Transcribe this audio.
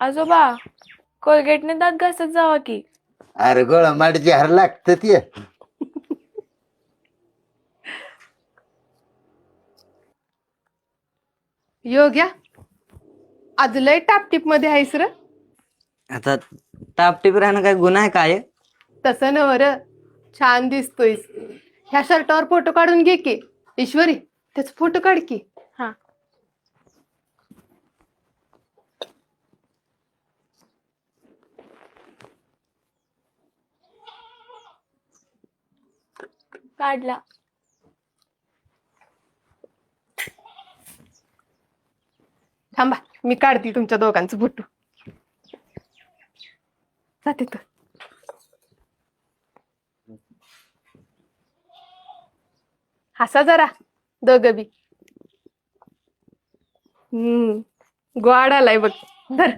आजोबा कोलगेटने दात घासत जावा की. अरे गोळा माडची हार लागत ती. योग्या आज लय टापटीप मध्ये आहेस र. आता टापटीप राहणं काय गुन्हा आहे काय? तसं नव र, छान दिसतोयस. ह्या शर्टावर फोटो काढून घे की. ईश्वरी त्याचा फोटो काढ की. हा काढला. थांबा मी काढते तुमच्या दोघांचं फोटो. जाते तर. हसा जरा दोघं बी. गोड आलाय बघ. धर.